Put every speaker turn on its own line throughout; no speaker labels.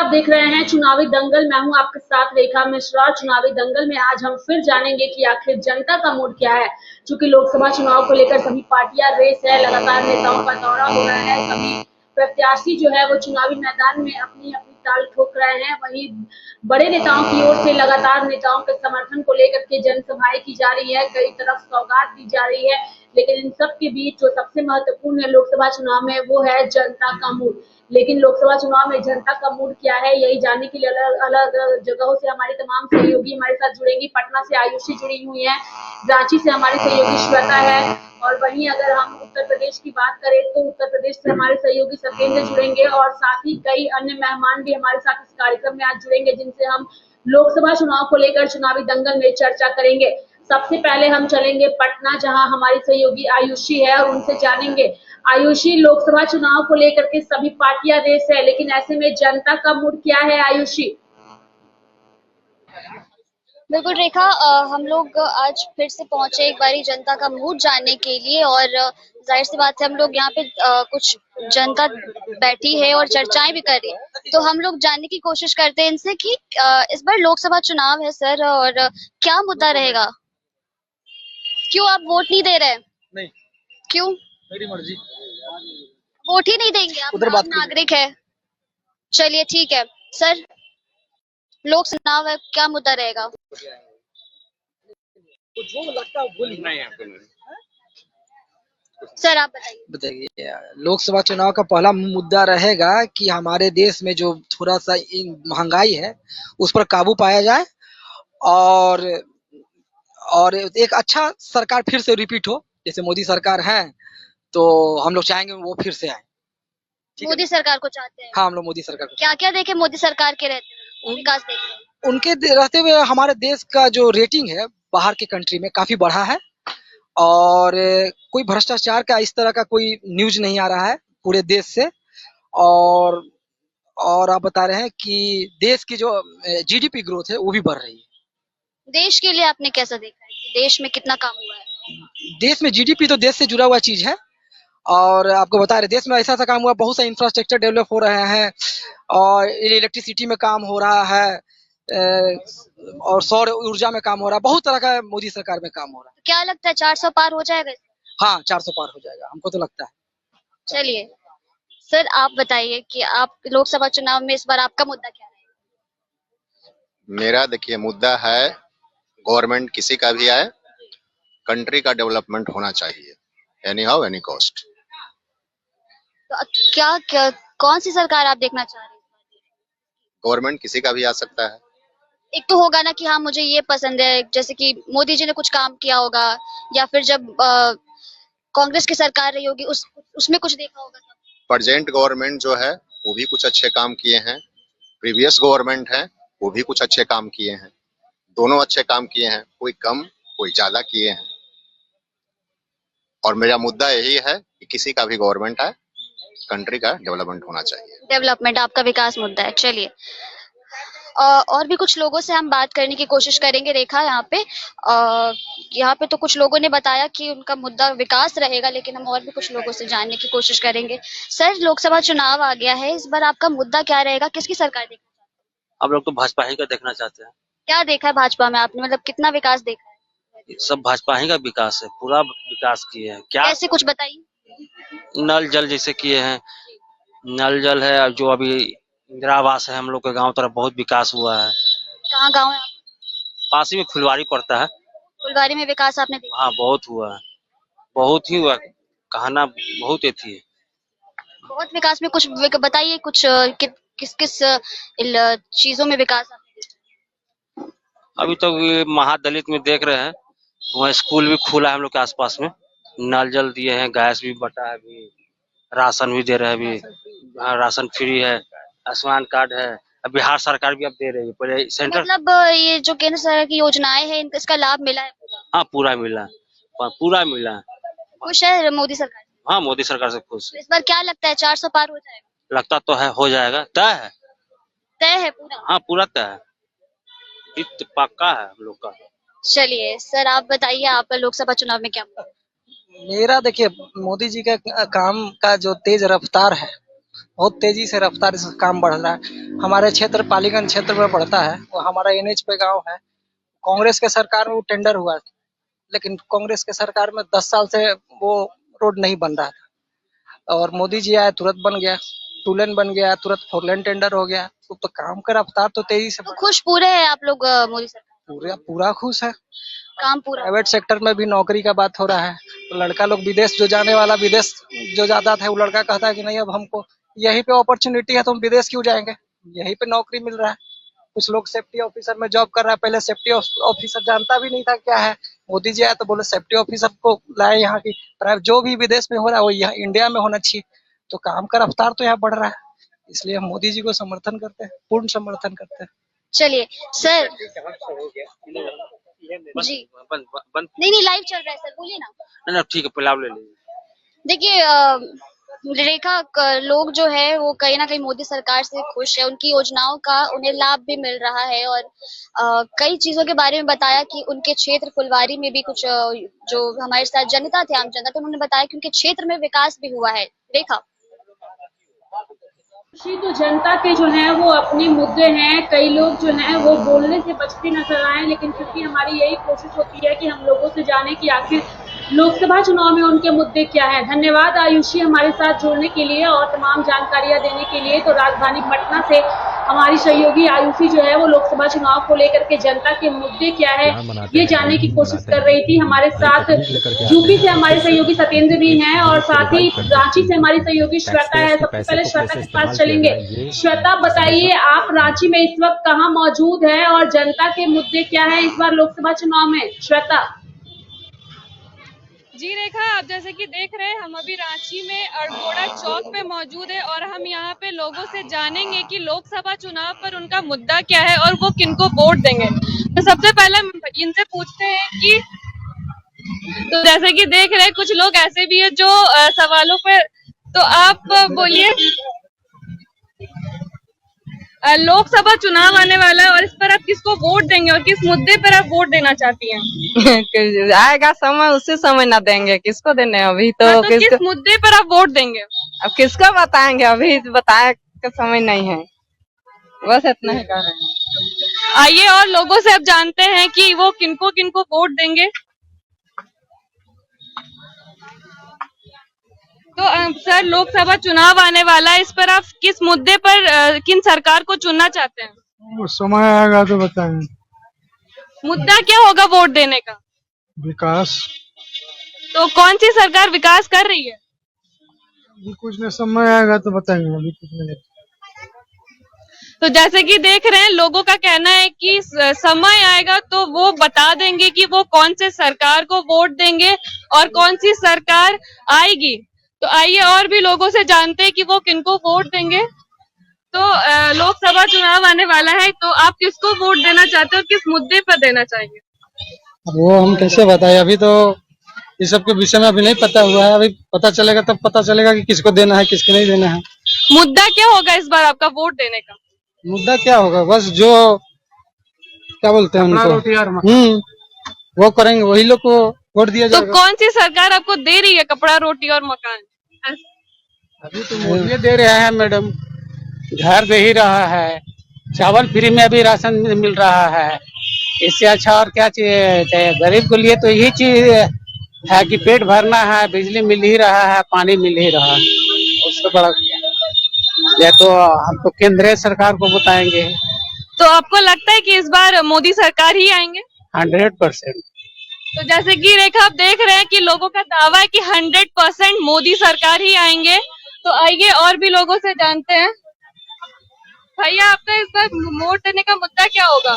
आप देख रहे हैं चुनावी दंगल। मैं हूं आपके साथ रेखा मिश्रा। चुनावी दंगल में आज हम फिर जानेंगे कि आखिर जनता का मूड क्या है। चूंकि लोकसभा चुनाव को लेकर सभी पार्टियां रेस है, लगातार नेताओं का दौरा हो रहा है। सभी प्रत्याशी जो है वो चुनावी मैदान में अपनी अपनी ताल ठोक रहे हैं। वहीं बड़े नेताओं की ओर से लगातार नेताओं के समर्थन को लेकर के जनसभाएं की जा रही है, कई तरफ सौगात दी जा रही है। लेकिन इन सब के बीच जो सबसे महत्वपूर्ण है लोकसभा चुनाव में, वो है जनता का मूड। लेकिन लोकसभा चुनाव में जनता का मूड क्या है, यही जानने के लिए अलग अलग जगहों से हमारी तमाम सहयोगी हमारे साथ जुड़ेंगी। पटना से आयुषी जुड़ी हुई है, रांची से हमारी सहयोगी श्वेता है, और वहीं अगर हम उत्तर प्रदेश की बात करें तो उत्तर प्रदेश से हमारे सहयोगी सत्येंद्र जुड़ेंगे, और साथ ही कई अन्य मेहमान भी हमारे साथ इस कार्यक्रम में आज जुड़ेंगे, जिनसे हम लोकसभा चुनाव को लेकर चुनावी दंगल में चर्चा करेंगे। सबसे पहले हम चलेंगे पटना, जहां हमारी सहयोगी आयुषी है, और उनसे जानेंगे। आयुषी, लोकसभा चुनाव को लेकर के सभी पार्टियां रेस है, लेकिन ऐसे में जनता का मूड क्या है आयुषी?
बिल्कुल रेखा, हम लोग आज फिर से पहुंचे एक बारी जनता का मूड जानने के लिए। और जाहिर सी बात है हम लोग यहाँ पे कुछ जनता बैठी है और चर्चाएं भी कर रही है, तो हम लोग जानने की कोशिश करते हैं इनसे कि इस बार लोकसभा चुनाव है सर, और क्या मुद्दा रहेगा? क्यों आप वोट नहीं दे रहे?
नहीं,
क्यों
मेरी मर्जी।
वोट ही नहीं देंगे? आप
उधर बात
नागरिक है। चलिए ठीक है सर, लोक चुनाव है, क्या मुद्दा रहेगा?
जो लगता है बोल नहीं है।
सर आप बताइए।
बताइए, लोकसभा चुनाव का पहला मुद्दा रहेगा कि हमारे देश में जो थोड़ा सा महंगाई है उस पर काबू पाया जाए, और एक अच्छा सरकार फिर से रिपीट हो। जैसे मोदी सरकार है तो हम लोग चाहेंगे वो फिर से आए।
मोदी सरकार को चाहते हैं?
हाँ, हम लोग मोदी सरकार को।
क्या क्या देखे मोदी सरकार के रहते विकास देखे?
उनके रहते हुए हमारे देश का जो रेटिंग है बाहर के कंट्री में काफी बढ़ा है, और कोई भ्रष्टाचार का इस तरह का कोई न्यूज नहीं आ रहा है पूरे देश से। और आप बता रहे हैं कि देश की जो जीडीपी ग्रोथ है वो भी बढ़ रही है।
देश के लिए आपने कैसा देखा है कि देश में कितना काम हुआ है?
देश में जीडीपी तो देश से जुड़ा हुआ चीज है, और आपको बता रहे देश में ऐसा काम हुआ, बहुत सा इंफ्रास्ट्रक्चर डेवलप हो रहे हैं, और इलेक्ट्रिसिटी में काम हो रहा है, और सौर ऊर्जा में काम हो रहा है, बहुत तरह का मोदी सरकार में काम हो रहा है।
क्या लगता है 400 पार हो जाएगा?
हाँ, 400 पार हो जाएगा, हमको तो लगता है।
चलिए सर, आप बताइए कि आप लोकसभा चुनाव में इस बार आपका मुद्दा क्या रहेगा?
मेरा देखिए मुद्दा है, गवर्नमेंट किसी का भी आए, कंट्री का डेवलपमेंट होना चाहिए, एनी हाउ एनी कॉस्ट।
तो क्या क्या कौन सी सरकार आप देखना चाह रहे हैं?
गवर्नमेंट किसी का भी आ सकता है।
एक तो होगा ना कि हाँ मुझे ये पसंद है, जैसे कि मोदी जी ने कुछ काम किया होगा, या फिर जब कांग्रेस की सरकार रही होगी उसमें कुछ देखा होगा।
प्रेजेंट गवर्नमेंट जो है वो भी कुछ अच्छे काम किए हैं, प्रीवियस गवर्नमेंट है वो भी कुछ अच्छे काम किए हैं, दोनों अच्छे काम किए हैं, कोई कम कोई ज्यादा किए हैं। और मेरा मुद्दा यही है कि किसी का भी गवर्नमेंट आए, कंट्री का डेवलपमेंट होना चाहिए।
डेवलपमेंट आपका विकास मुद्दा है। चलिए और भी कुछ लोगों से हम बात करने की कोशिश करेंगे रेखा। यहाँ पे तो कुछ लोगों ने बताया कि उनका मुद्दा विकास रहेगा, लेकिन हम और भी कुछ लोगों से जानने की कोशिश करेंगे। सर, लोकसभा चुनाव आ गया है, इस बार आपका मुद्दा क्या रहेगा? किसकी सरकार देखना चाहते हैं?
हम लोग तो भाजपा ही का देखना चाहते हैं।
क्या देखा है भाजपा में आपने, मतलब कितना विकास देखा है?
सब भाजपा ही का विकास है, पूरा विकास किए हैं। क्या
कैसे, कुछ बताइए।
नल जल जैसे किए हैं, नल जल है, अब जो अभी इंदिरा आवास है, हम लोग के गांव तरफ बहुत विकास हुआ है।
कहाँ गाँव है?
पास ही में फुलवारी पड़ता है।
फुलवारी में विकास आपने देखा?
हाँ, बहुत हुआ है, बहुत ही हुआ, कहना बहुत थी।
बहुत विकास में कुछ बताइए, कुछ किस किस चीजों में विकास आपने देखा?
अभी तो ये महादलित में देख रहे हैं, वहाँ स्कूल भी खुला है हम लोग के आसपास में, नल जल दिए हैं, गैस भी बटा है, अभी राशन भी दे रहे हैं, अभी राशन फ्री है, आयुष्मान कार्ड है, अब बिहार सरकार भी अब दे रही है, पहले सेंटर।
मतलब ये जो केंद्र सरकार की योजनाएं हैं, इसका लाभ मिला है?
हाँ, पूरा मिला है, पूरा मिला है।
खुश है मोदी सरकार?
हाँ, मोदी सरकार से खुश।
तो इस बार क्या लगता है 400 पार हो जाएगा?
लगता तो है, हो जाएगा, तय है।
तय है पूरा?
हाँ, पूरा तय है, पक्का है हम लोग का।
चलिए सर, आप बताइए, आप लोकसभा चुनाव में क्या?
मेरा देखिए, मोदी जी का काम का जो तेज रफ्तार है बहुत तेजी से रफ्तार से काम बढ़ रहा है। हमारे क्षेत्र पालीगंज क्षेत्र में पड़ता है, वो हमारा NH पे गांव है। कांग्रेस के सरकार में वो टेंडर हुआ, लेकिन कांग्रेस के सरकार में 10 साल से वो रोड नहीं बन रहा था, और मोदी जी आए तुरंत बन गया, 2 लेन बन गया, तुरंत 4 लेन टेंडर हो गया। तो काम का रफ्तार तो तेजी से
तो खुश पूरे हैं आप लोग मोदी सरकार?
पूरा खुश है।
काम पूरा?
प्राइवेट सेक्टर में भी नौकरी का बात हो रहा है, तो लड़का लोग विदेश जो जाने वाला, विदेश जो जाता था, वो लड़का कहता है कि नहीं, अब हमको यहीं पे अपॉर्चुनिटी है तो हम विदेश क्यों जाएंगे, यहीं पे नौकरी मिल रहा है। कुछ लोग सेफ्टी ऑफिसर में जॉब कर रहा है, पहले सेफ्टी ऑफिसर जानता भी नहीं था क्या है। मोदी जी आए तो बोले सेफ्टी ऑफिसर को लाए यहाँ की, प्राइवेट जो भी विदेश में हो रहा है वो यहाँ इंडिया में होना चाहिए। तो काम का रफ्तार तो यहाँ बढ़ रहा है, इसलिए हम मोदी जी को समर्थन करते हैं, पूर्ण समर्थन करते हैं।
चलिए सर जी,
बंद
नहीं लाइव चल रहा है सर, बोलिए ना।
ना, ठीक है, पहले आप ले लीजिए।
देखिए रेखा, लोग जो है वो कहीं ना कहीं मोदी सरकार से खुश है, उनकी योजनाओं का उन्हें लाभ भी मिल रहा है, और कई चीजों के बारे में बताया कि उनके क्षेत्र फुलवारी में भी कुछ जो हमारे साथ जनता थे, आम जनता, तो उन्होंने बताया कि उनके क्षेत्र में विकास भी हुआ है। रेखा
तो जनता के जो है वो अपने मुद्दे हैं, कई लोग जो हैं वो बोलने से बचते नजर आए, लेकिन क्योंकि हमारी यही कोशिश होती है कि हम लोगों से जाने कि आखिर लोकसभा चुनाव में उनके मुद्दे क्या हैं। धन्यवाद आयुषी हमारे साथ जुड़ने के लिए और तमाम जानकारियां देने के लिए। तो राजधानी पटना से हमारी सहयोगी आयुषी जो है वो लोकसभा चुनाव को लेकर के जनता के मुद्दे क्या है ये जानने की कोशिश कर रही थी। हमारे साथ यूपी से हमारे सहयोगी सत्येंद्र भी हैं और साथ ही रांची से हमारी सहयोगी श्वेता है। सबसे पहले श्वेता के पास चलेंगे। श्वेता, बताइए आप रांची में इस वक्त कहाँ मौजूद है और जनता के मुद्दे क्या है इस बार लोकसभा चुनाव में? श्वेता
जी रेखा, आप जैसे कि देख रहे हैं हम अभी रांची में अड़कोड़ा चौक पे मौजूद है और हम यहाँ पे लोगों से जानेंगे कि लोकसभा चुनाव पर उनका मुद्दा क्या है और वो किनको वोट देंगे। तो सबसे पहले हम इनसे पूछते हैं कि तो जैसे कि देख रहे हैं कुछ लोग ऐसे भी है जो सवालों पे, तो आप बोलिए, लोकसभा चुनाव आने वाला है और इस पर आप किसको वोट देंगे और किस मुद्दे पर आप वोट देना चाहती हैं?
आएगा समय, उसी समय ना देंगे, किसको देने अभी तो,
तो किस मुद्दे पर आप वोट देंगे?
अब किसको बताएंगे, अभी बताए का समय नहीं है, बस इतना ही कह रहे हैं।
आइए और लोगों से अब जानते हैं कि वो किनको किनको वोट देंगे। तो सर, लोकसभा चुनाव आने वाला है, इस पर आप किस मुद्दे पर किन सरकार को चुनना चाहते हैं?
वो समय आएगा तो बताएंगे।
मुद्दा क्या होगा वोट देने का?
विकास।
तो कौन सी सरकार विकास कर रही है?
अभी कुछ नहीं, समय आएगा तो बताएंगे, अभी कुछ नहीं।
तो जैसे कि देख रहे हैं लोगों का कहना है कि समय आएगा तो वो बता देंगे कि वो कौन से सरकार को वोट देंगे और कौन सी सरकार आएगी। तो आइए और भी लोगों से जानते हैं कि वो किनको वोट देंगे। तो लोकसभा चुनाव आने वाला है, तो आप किसको वोट देना चाहते हो, किस मुद्दे पर देना चाहेंगे?
वो हम कैसे बताएं, अभी तो इस सब के विषय में अभी नहीं पता हुआ है, अभी पता चलेगा तब पता चलेगा कि किसको देना है किसको नहीं देना है।
मुद्दा क्या होगा इस बार आपका वोट देने का?
मुद्दा क्या होगा, बस जो क्या बोलते हैं उनको, वो करेंगे, वही लोग को वोट दिया
तो
जाएगा।
कौन सी सरकार आपको दे रही है कपड़ा, रोटी और मकान?
अभी तो मोदी दे रहे हैं मैडम, घर दे ही रहा है, चावल फ्री में अभी राशन मिल रहा है, इससे अच्छा और क्या चाहिए? गरीब के लिए तो यही चीज है कि पेट भरना है, बिजली मिल ही रहा है, पानी मिल ही रहा है, उससे बड़ा ये तो हम तो केंद्रीय सरकार को बताएंगे।
तो आपको लगता है कि इस बार मोदी सरकार ही आएंगे?
100%।
तो जैसे कि रेखा, आप देख रहे हैं कि लोगों का दावा है कि 100% मोदी सरकार ही आएंगे। तो आइए और भी लोगों से जानते हैं। भैया, आपका इस बार वोट देने का मुद्दा क्या होगा?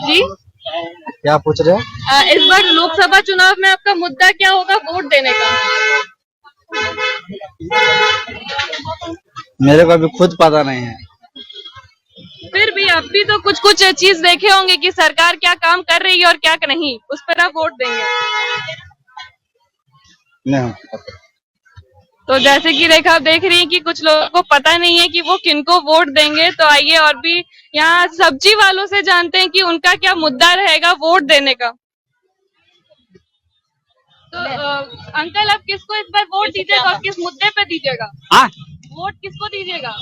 जी,
क्या पूछ रहे हैं?
इस बार लोकसभा चुनाव में आपका मुद्दा क्या होगा वोट देने का?
मेरे को अभी खुद पता नहीं है।
फिर भी आप भी तो कुछ कुछ चीज देखे होंगे कि सरकार क्या काम कर रही है और क्या नहीं, उस पर आप वोट देंगे?
नहीं।
तो जैसे कि रेखा, आप देख रही हैं कि कुछ लोगों को पता नहीं है कि वो किनको वोट देंगे। तो आइए और भी यहाँ सब्जी वालों से जानते हैं कि उनका क्या मुद्दा रहेगा वोट देने का। तो अंकल आप किसको इस बार वोट दीजिएगा और किस मुद्दे पे दीजिएगा?
हाँ,
वोट किसको दीजिएगा?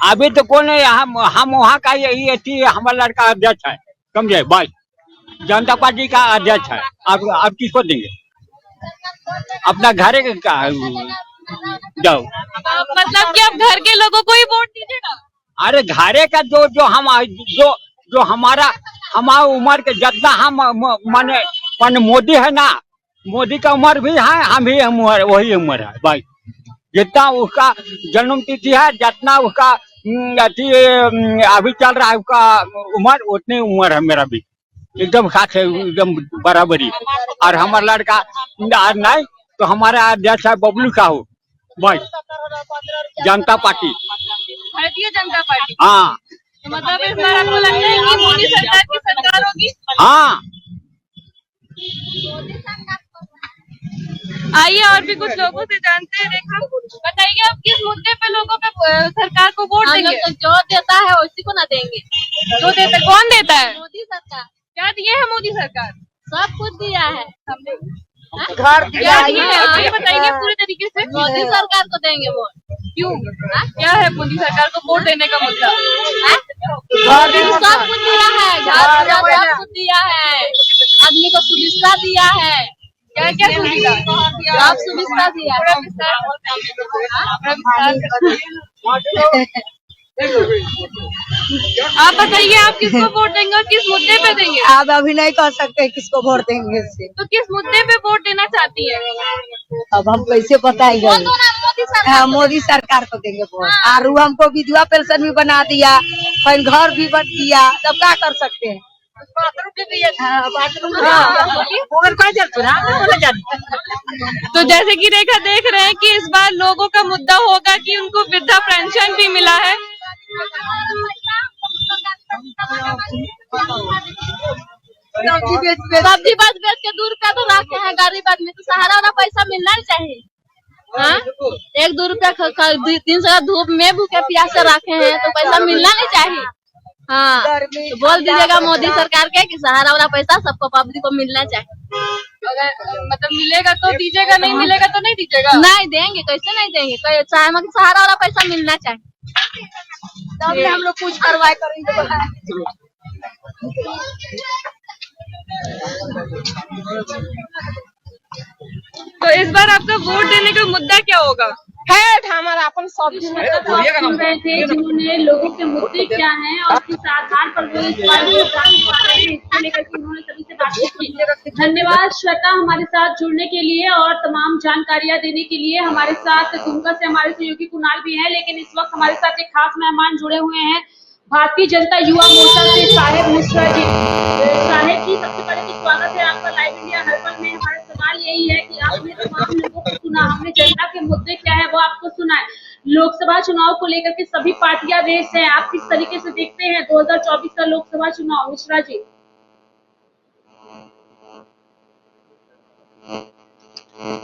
अभी तो कौन है, हम वहाँ का यही थी, हमारा लड़का अध्यक्ष है, समझे भाई, जनता पार्टी का अध्यक्ष है। आप किसको देंगे? अपना घर का जाओ।
मतलब कि आप घर के लोगों को ही वोट दीजिएगा?
अरे घरे का जो हमारा उम्र के जितना हम माने मोदी है ना, मोदी का उम्र भी है, हम भी वही उम्र है भाई। जितना उसका जन्म तिथि है, जितना उसका अभी चल रहा है उसका उम्र, उतनी उम्र है मेरा भी, एकदम साथ है, एकदम बराबरी। और हमारा लड़का नहीं तो हमारा अध्यक्ष है बबलू साहू भाई, जनता पार्टी,
भारतीय जनता पार्टी।
हाँ।
तो मतलब इस बार आपको लगता है कि मोदी सरकार की सरकार होगी?
हाँ।
आइए और भी कुछ लोगों से जानते हैं। रेखा, बताइए आप किस मुद्दे पे लोगों पे सरकार को वोट देंगे?
तो जो देता है उसी को ना देंगे।
जो देता है, कौन देता है?
मोदी सरकार।
क्या दिए है मोदी सरकार?
सब कुछ दिया है।
घर क्या दिए है? आप ये बताइए पूरे तरीके से।
मोदी सरकार को देंगे वोट।
क्यों? क्या है मोदी सरकार को वोट देने का मुद्दा?
सब कुछ दिया है, घर सब कुछ दिया है, आदमी को सुविधा दिया है।
क्या क्या सुविधा?
सब सुविधा दिया है।
आप बताइए आप किसको वोट देंगे और किस मुद्दे पे देंगे?
आप अभी नहीं कह सकते किसको वोट देंगे इससे।
तो किस मुद्दे पे वोट देना चाहती है?
अब हम कैसे बताएंगे? मोदी सरकार को देंगे वोट। और वो हमको विधवा पेंशन भी बना दिया, फिर घर भी बन दिया, तब क्या कर सकते हैं?
तो जैसे कि रेखा देख रहे हैं कि इस बार लोगों का मुद्दा होगा कि उनको वृद्धा पेंशन भी मिला है।
सब्जी बेच के 2 रुपया तो रखे हैं गरीब आदमी, तो सहारा वाला पैसा मिलना ही चाहिए। हाँ, 1-2 रुपया 3 जगह धूप में भूखे प्यासे रखे हैं, तो पैसा मिलना नहीं चाहिए। हाँ, तो बोल दीजिएगा मोदी सरकार के कि सहारा वाला पैसा सबको पब्लिक को मिलना चाहिए।
अगर मतलब मिलेगा तो दीजिएगा, नहीं मिलेगा तो नहीं दीजिएगा?
नहीं देंगे, कैसे नहीं देंगे? सहारा वाला पैसा मिलना चाहिए, तब हम लोग कुछ कार्रवाई करेंगे।
तो इस बार आपका वोट देने का मुद्दा क्या होगा?
है हमारा अपन सब
सुन रहे थे जिन्होंने लोगों के मुद्दे क्या हैं और किस आधार पर वो इस बार वोट डाल पा रहे हैं, इसको लेकर के उन्होंने सभी से बातचीत की। धन्यवाद श्वेता हमारे साथ जुड़ने के लिए और तमाम जानकारियां देने के लिए। हमारे साथ दुमका से हमारे सहयोगी कुणाल भी हैं, लेकिन इस वक्त हमारे साथ एक खास मेहमान जुड़े हुए हैं भारतीय जनता युवा मोर्चा से साहेब मिश्रा जी। साहेब जी, सबसे पहले तो स्वागत है आपका लाइव इंडिया हर पल में। हमारा सवाल यही है कि आपने तमाम लोगों को सुना, हमने जनता के मुद्दे क्या है वो आपको सुनाए। लोकसभा चुनाव को लेकर के सभी पार्टियां रेस है, आप किस तरीके से देखते हैं 2024 का लोकसभा चुनाव? मिश्रा जी।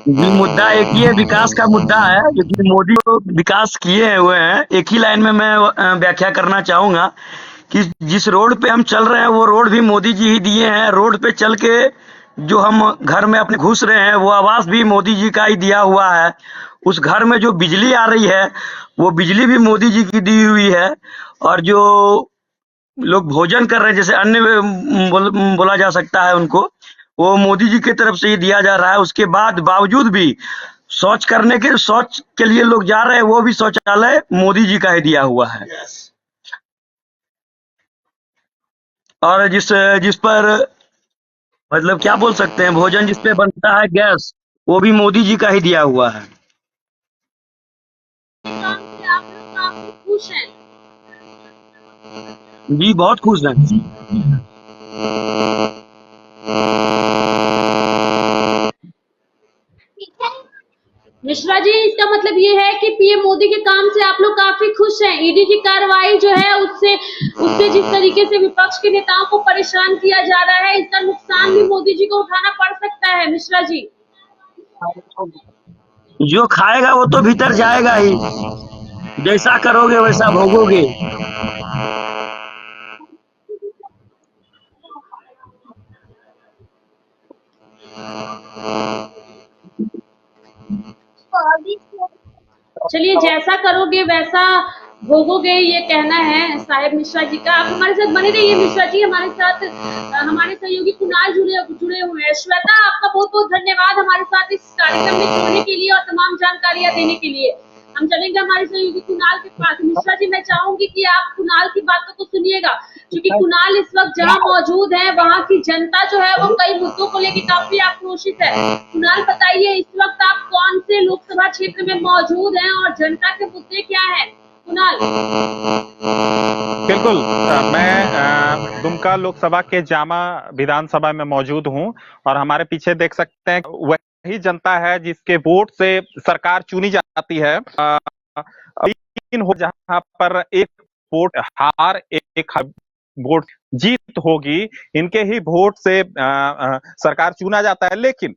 जी, मुद्दा एक ही है, विकास का मुद्दा है, क्योंकि मोदी तो विकास किए हुए हैं। एक ही लाइन में मैं व्याख्या करना चाहूंगा कि जिस रोड पे हम चल रहे हैं वो रोड भी मोदी जी ही दिए हैं। रोड पे चल के जो हम घर में अपने घुस रहे हैं वो आवास भी मोदी जी का ही दिया हुआ है। उस घर में जो बिजली आ रही है वो बिजली भी मोदी जी की दी हुई है। और जो लोग भोजन कर रहे हैं, जैसे अन्न बोला जा सकता है उनको, वो मोदी जी की तरफ से ही दिया जा रहा है। उसके बाद बावजूद भी शौच के लिए लोग जा रहे हैं, वो भी शौचालय मोदी जी का ही दिया हुआ है। और जिस पर मतलब क्या बोल सकते हैं, भोजन जिस पे बनता है गैस, वो भी मोदी जी का ही दिया हुआ है।
खुश हैं?
जी बहुत खुश हैं।
मिश्रा जी, इसका मतलब ये है कि पीएम मोदी के काम से आप लोग काफी खुश हैं। ईडी की कार्रवाई जो है उससे जिस तरीके से विपक्ष के नेताओं को परेशान किया जा रहा है, इसका नुकसान भी मोदी जी को उठाना पड़ सकता है। मिश्रा जी,
जो खाएगा वो तो भीतर जाएगा ही, जैसा करोगे वैसा भोगोगे।
चलिए, जैसा करोगे वैसा भोगोगे, ये कहना है साहेब मिश्रा जी का। आप हमारे साथ बने रहिए मिश्रा जी। हमारे साथ हमारे सहयोगी कुणाल जुड़े हुए हैं। श्वेता, आपका बहुत बहुत धन्यवाद हमारे साथ इस कार्यक्रम में जुड़ने के लिए और तमाम जानकारियां देने के लिए। हम चलेंगे हमारे सहयोगी कुणाल के पास। मिश्रा जी, मैं चाहूंगी कि आप कुणाल की बातों को सुनिएगा, क्योंकि कुणाल इस वक्त जहां मौजूद है वहां की जनता जो है वो कई मुद्दों को लेकर काफी आक्रोशित है। कुणाल, बताइए इस वक्त आप कौन से लोकसभा क्षेत्र में मौजूद हैं और जनता के मुद्दे क्या हैं? कुणाल।
बिल्कुल, मैं दुमका लोकसभा के जामा विधानसभा में मौजूद हूं और हमारे पीछे देख सकते हैं वही जनता है जिसके वोट से सरकार चुनी जाती है। जहां पर एक वोट हार, एक वोट जीत होगी, इनके ही वोट से सरकार चुना जाता है। लेकिन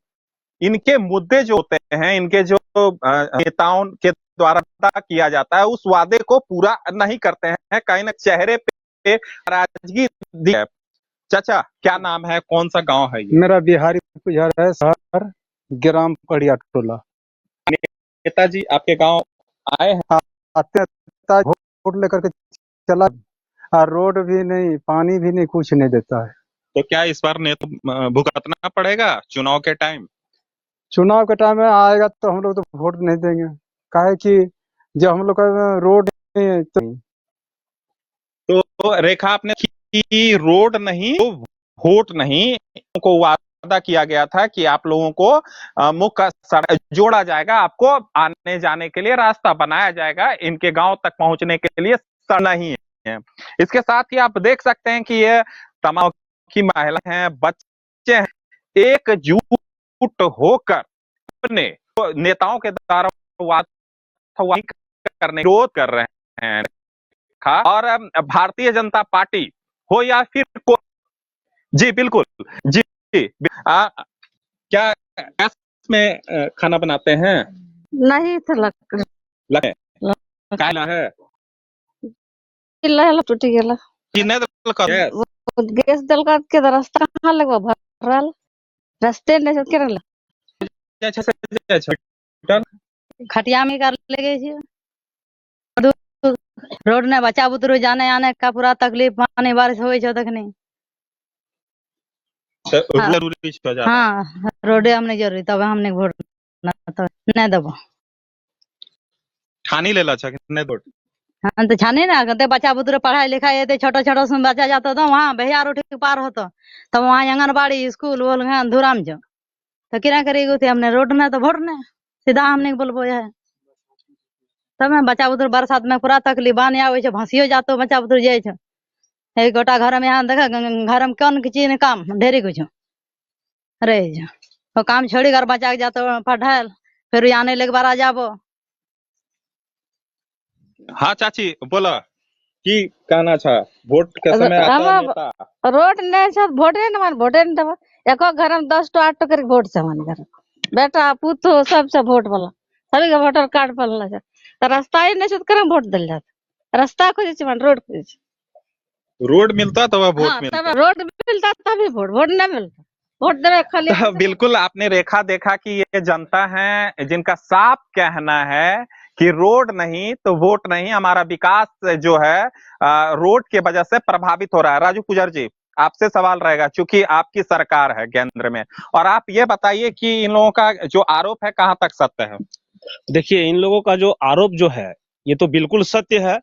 इनके मुद्दे जो होते हैं, इनके जो नेताओं के द्वारा वादा किया जाता है, उस वादे को पूरा नहीं करते हैं। कहीं ना चेहरे पे नाराजगी दिखती है। चाचा, क्या नाम है, कौन सा गांव है ये?
मेरा बिहारी पुजार है, शहर ग्राम पड़िया टोला।
नेताजी आपके गांव आए हैं?
आते वोट लेकर के चला, और रोड भी नहीं, पानी भी नहीं, कुछ नहीं देता है।
तो क्या इस बार भुगतना पड़ेगा चुनाव के टाइम?
चुनाव के टाइम में आएगा तो हम लोग तो वोट नहीं देंगे, काहे कि जब हम लोग का रोड नहीं
तो रेखा आपने की रोड नहीं तो वोट नहीं को वादा किया गया था कि आप लोगों को मुख्य सड़क जोड़ा जाएगा, आपको आने जाने के लिए रास्ता बनाया जाएगा, इनके गांव तक पहुंचने के लिए सड़क नहीं है। इसके साथ ही आप देख सकते हैं कि ये तमाम की महिला हैं, बच्चे हैं, एकजुट होकर अपने नेताओं के द्वारा करने विरोध कर रहे हैं। और भारतीय जनता पार्टी हो या फिर जी बिल्कुल जी, क्या गैस में खाना बनाते हैं?
नहीं तो टूट गेला गैस दल के रास्ता कहाँ लगवा भरल, रास्ते नहीं के खटिया में कर ले गई, रोड ने बचा बुतरू जाने आने का पूरा तकलीफ, पानी बारिश हो तक नहीं। हाँ, रोडे हमने जरूरी, तब हमने वोट नहीं दबो
ठानी ले ला नहीं वोट।
हाँ तो छाने ना करते, बच्चा बुतरू पढ़ाई लिखाई ये छोटा छोटा सुन बच्चा जाता था वहाँ भैया रोटी पार होता, तब वहाँ आंगनबाड़ी स्कूल बोल धुराम जो तो किरा करेगी थे, हमने रोड ने तो वोट ने सीधा हमने बोलबो है। तब में बच्चा बुतरू बरसात में पूरा तकलीफ बाने आवे छे, भांसियो जातो बच्चा बुतरू जाए छे। एक गोटा घर में यहाँ देखा घर में कौन चीज ने काम ढेरी कुछ रहे जो तो काम छोड़ी कर बचा के जातो पढ़ाल, फिर आने लेके बार आ जाबो।
हाँ चाची बोला की कहना था, वोट के समय आता है नेता
रोड ने सब वोटे न मान वोटे न दबा, एको घर में 10 to 8 to करके वोट से मान घर बेटा पुतो सब से वोट वाला सभी का वोटर कार्ड पड़ला है, तो रास्ता ही नहीं से करम वोट दल जात, रास्ता खोजे छ मान रोड खोजे,
रोड मिलता तो वोट मिलता,
रोड मिलता तभी वोट नहीं मिलता, वोट देवे खाली।
बिल्कुल आपने रेखा देखा कि ये जनता है जिनका साफ कहना है कि रोड नहीं तो वोट नहीं, हमारा विकास जो है रोड के वजह से प्रभावित हो रहा है। राजू पुजार जी, आपसे सवाल रहेगा, चूंकि आपकी सरकार है केंद्र में, और आप ये बताइए कि इन लोगों का जो आरोप है कहां तक सत्य है?
देखिए, इन लोगों का जो आरोप जो है ये तो बिल्कुल सत्य है,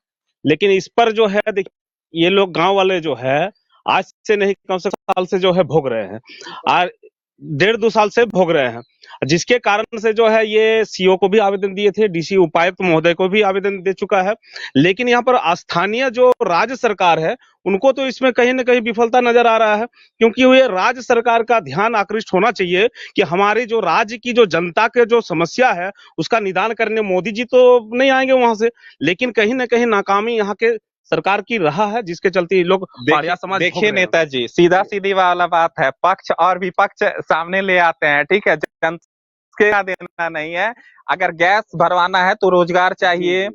लेकिन इस पर जो है देखिए ये लोग गांव वाले जो है आज से नहीं कम से कम साल से जो है भोग रहे हैं, और 1.5-2 साल से भोग रहे हैं, जिसके कारण से जो है ये सीओ को भी आवेदन दिए थे, डीसी उपायुक्त महोदय को भी आवेदन दे चुका है, लेकिन यहाँ पर स्थानीय जो राज्य सरकार है उनको तो इसमें कहीं ना कहीं विफलता नजर आ रहा है, क्योंकि ये राज्य सरकार का ध्यान आकृष्ट होना चाहिए कि हमारी जो राज्य की जो जनता के जो समस्या है उसका निदान करने मोदी जी तो नहीं आएंगे वहां से, लेकिन कहीं ना कहीं नाकामी यहाँ के सरकार की रहा है, जिसके चलते लोग पाड़िया समाज।
देखिए नेताजी, सीधा सीधी वाला बात है, पक्ष और विपक्ष सामने ले आते हैं, ठीक है, जनता देना नहीं है। अगर गैस भरवाना है तो रोजगार चाहिए,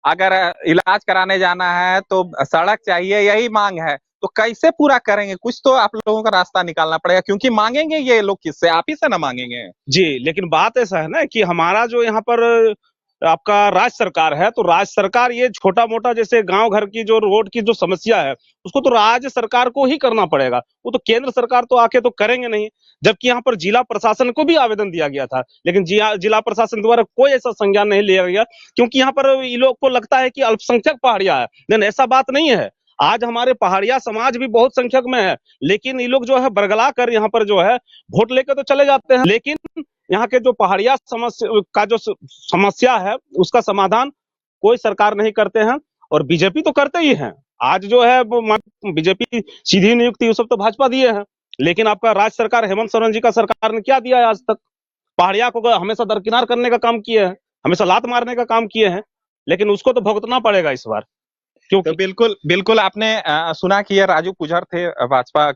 अगर इलाज कराने जाना है तो सड़क चाहिए, यही मांग है, तो कैसे पूरा करेंगे? कुछ तो आप लोगों का रास्ता निकालना पड़ेगा, क्योंकि मांगेंगे ये लोग किससे? आप ही से ना मांगेंगे।
जी, लेकिन बात ऐसा है ना कि हमारा जो यहाँ पर आपका राज्य सरकार है, तो राज्य सरकार ये छोटा मोटा जैसे गांव घर की जो रोड की जो समस्या है उसको तो राज्य सरकार को ही करना पड़ेगा, वो तो केंद्र सरकार तो आके तो करेंगे नहीं। जबकि यहाँ पर जिला प्रशासन को भी आवेदन दिया गया था, लेकिन जिला प्रशासन द्वारा कोई ऐसा संज्ञान नहीं लिया गया, क्योंकि यहाँ पर ये लोग को लगता है कि अल्पसंख्यक पहाड़िया है, लेकिन ऐसा बात नहीं है। आज हमारे पहाड़िया समाज भी बहुत संख्यक में है, लेकिन ये लोग जो है बरगला कर यहाँ पर जो है वोट लेकर तो चले जाते हैं, लेकिन यहाँ के जो पहाड़िया का जो समस्या है उसका समाधान कोई सरकार नहीं करते हैं, और बीजेपी तो करते ही हैं। आज जो है बीजेपी सीधी नियुक्ति वो सब तो भाजपा दिए हैं, लेकिन आपका राज्य सरकार हेमंत सोरेन जी का सरकार ने क्या दिया है आज तक? पहाड़िया को हमेशा दरकिनार करने का काम किए हैं, हमेशा लात मारने का काम किए हैं, लेकिन उसको तो भुगतना पड़ेगा इस बार।
तो बिल्कुल आपने सुना कि ये राजू पुजर थे, भाजपा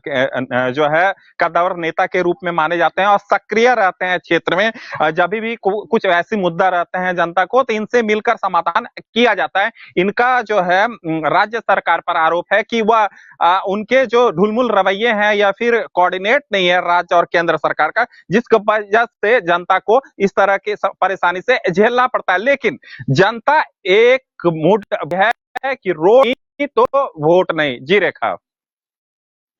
जो है कद्दावर नेता के रूप में माने जाते हैं और सक्रिय रहते हैं क्षेत्र में। जब भी कुछ ऐसी मुद्दा रहते हैं जनता को तो इनसे मिलकर समाधान किया जाता है। इनका जो है राज्य सरकार पर आरोप है कि वह उनके जो ढुलमुल रवैये हैं या फिर कोऑर्डिनेट नहीं है राज्य और केंद्र सरकार का, जिसकी वजह से जनता को इस तरह की परेशानी से झेलना पड़ता है। लेकिन जनता एक मूड है कि रोड नहीं तो वोट नहीं। जी रेखा।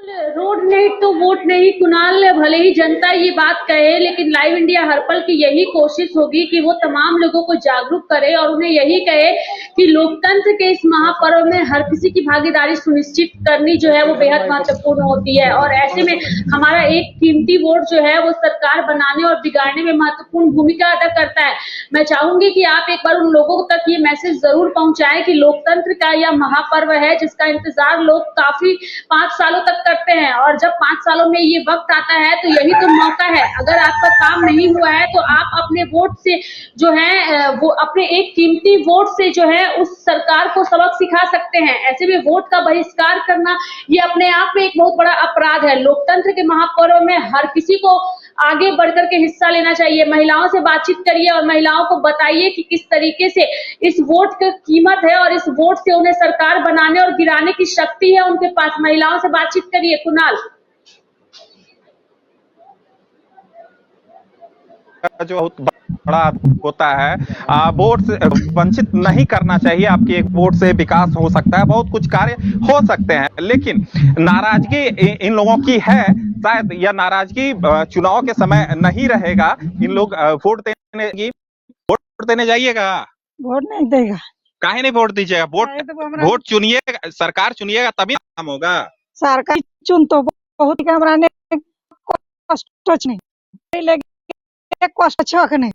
रोड नहीं तो वोट नहीं, कुणाल भले ही जनता ये बात कहे, लेकिन लाइव इंडिया हर पल की यही कोशिश होगी कि वो तमाम लोगों को जागरूक करे और उन्हें यही कहे कि लोकतंत्र के इस महापर्व में हर किसी की भागीदारी सुनिश्चित करनी जो है वो बेहद महत्वपूर्ण होती है। और ऐसे में हमारा एक कीमती वोट जो है वो सरकार बनाने और बिगाड़ने में महत्वपूर्ण भूमिका अदा करता है। मैं चाहूंगी कि आप एक बार उन लोगों तक ये मैसेज जरूर पहुंचाएं कि लोकतंत्र का यह महापर्व है जिसका इंतजार लोग काफी 5 सालों तक करते हैं, और जब 5 सालों में ये वक्त आता है तो यही तो मौका है। अगर आपका काम नहीं हुआ है तो आप अपने वोट से जो है वो अपने एक कीमती वोट से जो है उस सरकार को सबक सिखा सकते हैं। ऐसे में वोट का बहिष्कार करना ये अपने आप में एक बहुत बड़ा अपराध है। लोकतंत्र के महापर्व में हर किसी को आगे बढ़कर के हिस्सा लेना चाहिए। महिलाओं से बातचीत करिए और महिलाओं को बताइए कि किस तरीके से इस वोट की कीमत है और इस वोट से उन्हें सरकार बनाने और गिराने की शक्ति है उनके पास। महिलाओं से बातचीत करिए। कुणाल।
जो बड़ा होता है वोट से वंचित नहीं करना चाहिए। आपके एक वोट से विकास हो सकता है, बहुत कुछ कार्य हो सकते हैं, लेकिन नाराजगी इन लोगों की है। शायद यह नाराजगी चुनाव के समय नहीं रहेगा। इन लोग वोट देने जाइएगा।
वोट नहीं देगा।
काहे नहीं वोट दीजिएगा? वोट चुनिएगा, सरकार चुनिएगा तभी काम होगा।
सरकार चुन तो बहुत हमरा ने कष्ट नहीं कष्ट छक नहीं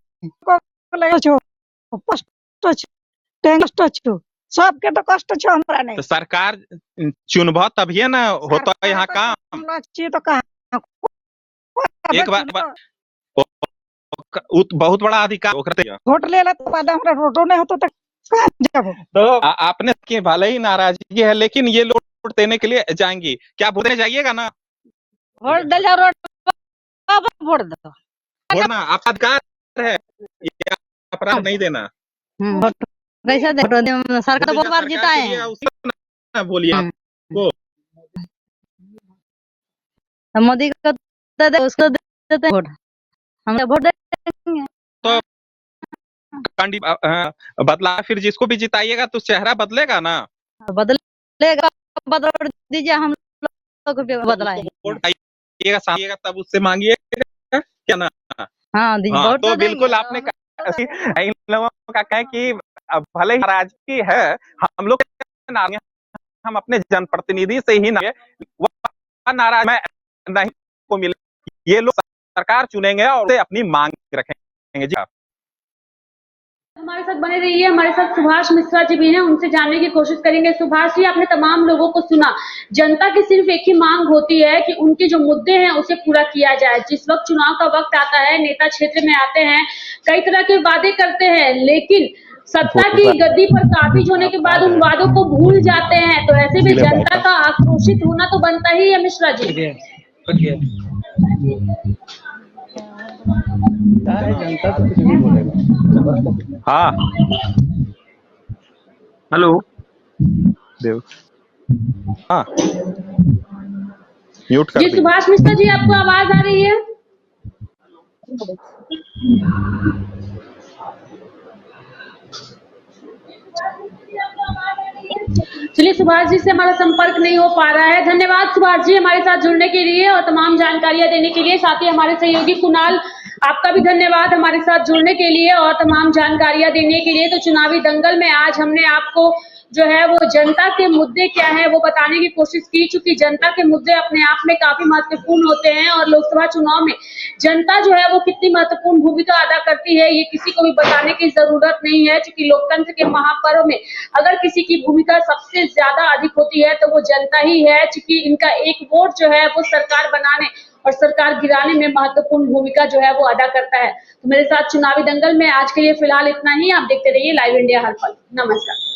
सबके तो कष्ट छ हमरा नहीं।
तो सरकार चुनबा तभी ना होता है यहाँ काम।
तो कहाँ
एक बात बहुत बड़ा अधिकार
वोट ले ला तो बाद हमरा रोडो नहीं होता
तो आपने की भले ही नाराजगी है, लेकिन ये लोग वोट देने के लिए जाएंगी। क्या वोट देने जाइएगा ना?
वोट दे जा, वोट दो,
वोट ना आपका अधिकार है, ये अपराध नहीं देना।
कैसे दे? सरकार तो बहुत बार जीता है।
बोलिए आपको
मोदी को दे दे, उसको दे दे वोट, हम वोट देंगे
तो बदला। फिर जिसको भी जिताइएगा तो चेहरा बदलेगा ना?
बदलेगा, बदल दीजिए, हम लोग को बदलाएंगे।
वोट आइएगा सामने तब उससे मांगिएगा क्या ना?
हाँ,
तो बिल्कुल आपने इन लोगों का कहे कि भले ही नाराजगी है, हम लोग हम अपने जनप्रतिनिधि से ही नाराज में नहीं को मिले। ये लोग सरकार चुनेंगे और अपनी मांग रखेंगे। जी
हमारे साथ बने रहिए। हमारे साथ सुभाष मिश्रा जी भी हैं, उनसे जानने की कोशिश करेंगे। सुभाष जी, आपने तमाम लोगों को सुना। जनता की सिर्फ एक ही मांग होती है कि उनके जो मुद्दे हैं उसे पूरा किया जाए। जिस वक्त चुनाव का वक्त आता है, नेता क्षेत्र में आते हैं, कई तरह के वादे करते हैं, लेकिन सत्ता की गद्दी पर काबिज होने के बाद उन वादों को भूल जाते हैं। तो ऐसे में जनता का आक्रोशित होना तो बनता ही है। मिश्रा जी,
जनता तो कुछ भी बोलेगा।
हाँ,
हेलो
देव, हाँ म्यूट कर
जी। सुभाष मिश्रा जी, आपको आवाज आ रही है? चलिए, सुभाष जी से हमारा संपर्क नहीं हो पा रहा है। धन्यवाद सुभाष जी हमारे साथ जुड़ने के लिए और तमाम जानकारियां देने के लिए। साथ ही हमारे सहयोगी कुणाल, आपका भी धन्यवाद हमारे साथ जुड़ने के लिए और तमाम जानकारियां देने के लिए। तो चुनावी दंगल में आज हमने आपको जो है वो जनता के मुद्दे क्या है वो बताने की कोशिश की, चूंकि जनता के मुद्दे अपने आप में काफी महत्वपूर्ण होते हैं और लोकसभा चुनाव में जनता जो है वो कितनी महत्वपूर्ण भूमिका अदा करती है ये किसी को भी बताने की जरूरत नहीं है। चूंकि लोकतंत्र के महापर्व में अगर किसी की भूमिका सबसे ज्यादा अधिक होती है तो वो जनता ही है, चूंकि इनका एक वोट जो है वो सरकार बनाने और सरकार गिराने में महत्वपूर्ण भूमिका जो है वो अदा करता है। तो मेरे साथ चुनावी दंगल में आज के लिए फिलहाल इतना ही। आप देखते रहिए लाइव इंडिया हर पल। नमस्कार।